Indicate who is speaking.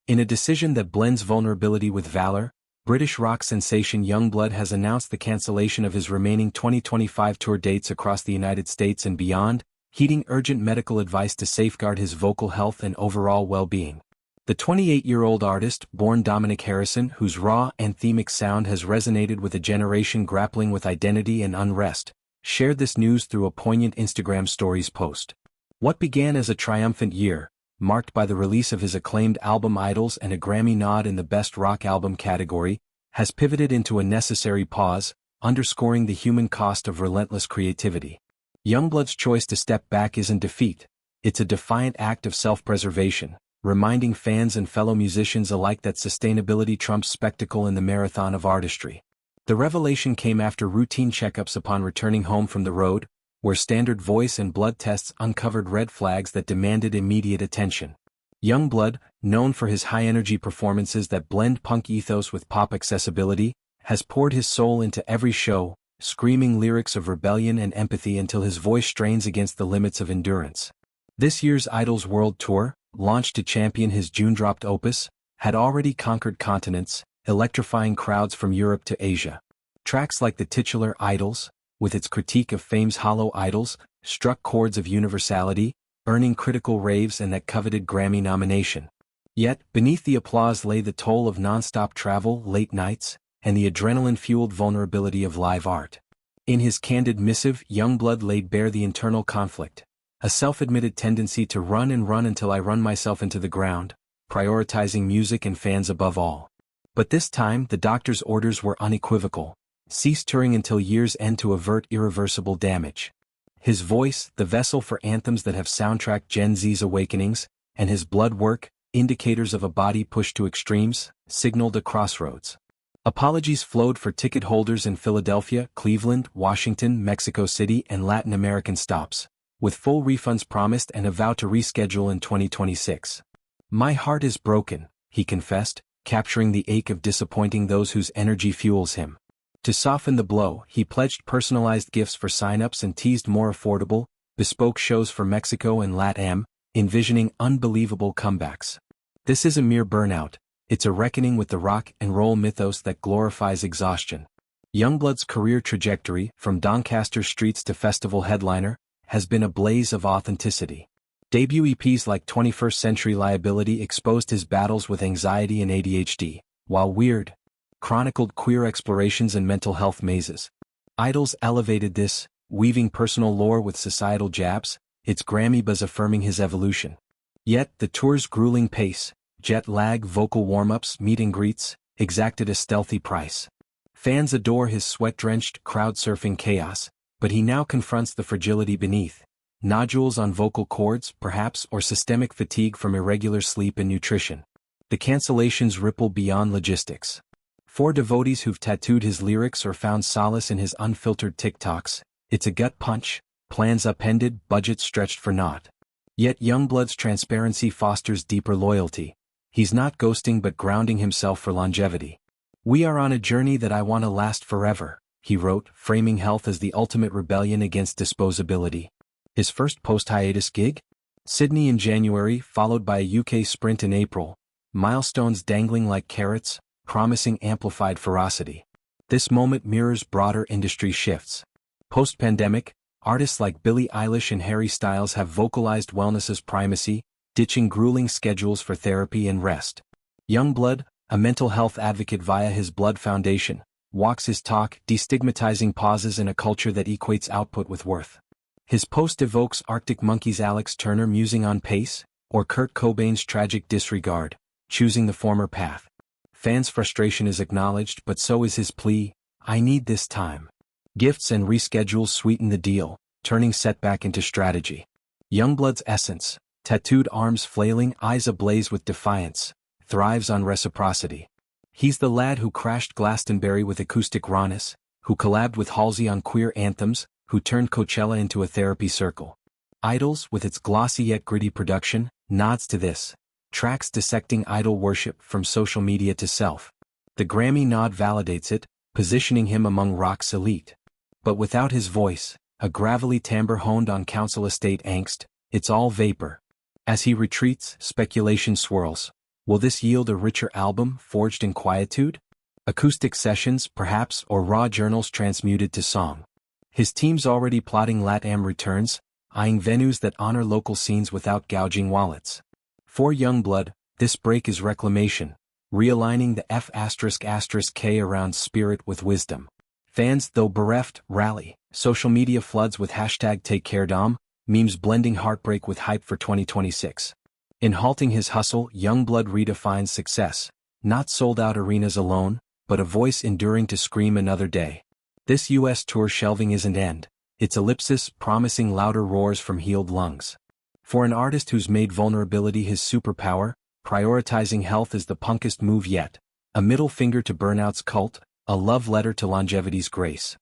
Speaker 1: In a decision that blends vulnerability with valor, British rock sensation Yungblud has announced the cancellation of his remaining 2025 tour dates across the United States and beyond, heeding urgent medical advice to safeguard his vocal health and overall well-being. The 28-year-old artist, born Dominic Harrison, whose raw, anthemic sound has resonated with a generation grappling with identity and unrest, shared this news through a poignant Instagram Stories post. What began as a triumphant year, marked by the release of his acclaimed album Idols and a Grammy nod in the Best Rock Album category, has pivoted into a necessary pause, underscoring the human cost of relentless creativity. Yungblud's choice to step back isn't defeat, it's a defiant act of self-preservation, reminding fans and fellow musicians alike that sustainability trumps spectacle in the marathon of artistry. The revelation came after routine checkups upon returning home from the road, where standard voice and blood tests uncovered red flags that demanded immediate attention. Yungblud, known for his high-energy performances that blend punk ethos with pop accessibility, has poured his soul into every show, screaming lyrics of rebellion and empathy until his voice strains against the limits of endurance. This year's Idols World Tour, launched to champion his June-dropped opus, had already conquered continents, electrifying crowds from Europe to Asia. Tracks like the titular Idols, with its critique of fame's hollow idols, struck chords of universality, earning critical raves and that coveted Grammy nomination. Yet, beneath the applause lay the toll of non-stop travel, late nights, and the adrenaline-fueled vulnerability of live art. In his candid missive, Yungblud laid bare the internal conflict, a self-admitted tendency to run until I run myself into the ground, prioritizing music and fans above all. But this time, the doctor's orders were unequivocal: cease touring until year's end to avert irreversible damage. His voice, the vessel for anthems that have soundtracked Gen Z's awakenings, and his blood work, indicators of a body pushed to extremes, signaled a crossroads. Apologies flowed for ticket holders in Philadelphia, Cleveland, Washington, Mexico City, and Latin American stops, with full refunds promised and a vow to reschedule in 2026. "My heart is broken," he confessed, capturing the ache of disappointing those whose energy fuels him. To soften the blow, he pledged personalized gifts for sign-ups and teased more affordable, bespoke shows for Mexico and LatAm, envisioning unbelievable comebacks. This is a mere burnout, it's a reckoning with the rock and roll mythos that glorifies exhaustion. Yungblud's career trajectory, from Doncaster streets to festival headliner, has been a blaze of authenticity. Debut EPs like 21st Century Liability exposed his battles with anxiety and ADHD, while Weird chronicled queer explorations and mental health mazes. Idols elevated this, weaving personal lore with societal jabs, its Grammy buzz affirming his evolution. Yet, the tour's grueling pace, jet lag, vocal warm-ups, meet and greets, exacted a stealthy price. Fans adore his sweat-drenched, crowd-surfing chaos, but he now confronts the fragility beneath. Nodules on vocal cords, perhaps, or systemic fatigue from irregular sleep and nutrition. The cancellations ripple beyond logistics. For devotees who've tattooed his lyrics or found solace in his unfiltered TikToks, it's a gut punch, plans upended, budget stretched for naught. Yet Yungblud's transparency fosters deeper loyalty. He's not ghosting but grounding himself for longevity. "We are on a journey that I want to last forever," he wrote, framing health as the ultimate rebellion against disposability. His first post-hiatus gig? Sydney in January, followed by a UK sprint in April, milestones dangling like carrots, promising amplified ferocity. This moment mirrors broader industry shifts. Post-pandemic, artists like Billie Eilish and Harry Styles have vocalized wellness's primacy, ditching grueling schedules for therapy and rest. Yungblud, a mental health advocate via his Blood Foundation, walks his talk, destigmatizing pauses in a culture that equates output with worth. His post evokes Arctic Monkeys' Alex Turner musing on pace, or Kurt Cobain's tragic disregard, choosing the former path. Fans' frustration is acknowledged, but so is his plea: "I need this time." Gifts and reschedules sweeten the deal, turning setback into strategy. Yungblud's essence, tattooed arms flailing, eyes ablaze with defiance, thrives on reciprocity. He's the lad who crashed Glastonbury with acoustic rawness, who collabed with Halsey on queer anthems, who turned Coachella into a therapy circle. Idols, with its glossy yet gritty production, nods to this. Tracks dissecting idol worship from social media to self. The Grammy nod validates it, positioning him among rock's elite. But without his voice, a gravelly timbre honed on council estate angst, it's all vapor. As he retreats, speculation swirls. Will this yield a richer album forged in quietude? Acoustic sessions, perhaps, or raw journals transmuted to song? His team's already plotting LatAm returns, eyeing venues that honor local scenes without gouging wallets. For Yungblud, this break is reclamation, realigning the F***K around spirit with wisdom. Fans, though bereft, rally. Social media floods with #TakeCareDom, memes blending heartbreak with hype for 2026. In halting his hustle, Yungblud redefines success, not sold-out arenas alone, but a voice enduring to scream another day. This US tour shelving isn't end, it's ellipsis promising louder roars from healed lungs. For an artist who's made vulnerability his superpower, prioritizing health is the punkest move yet. A middle finger to burnout's cult, a love letter to longevity's grace.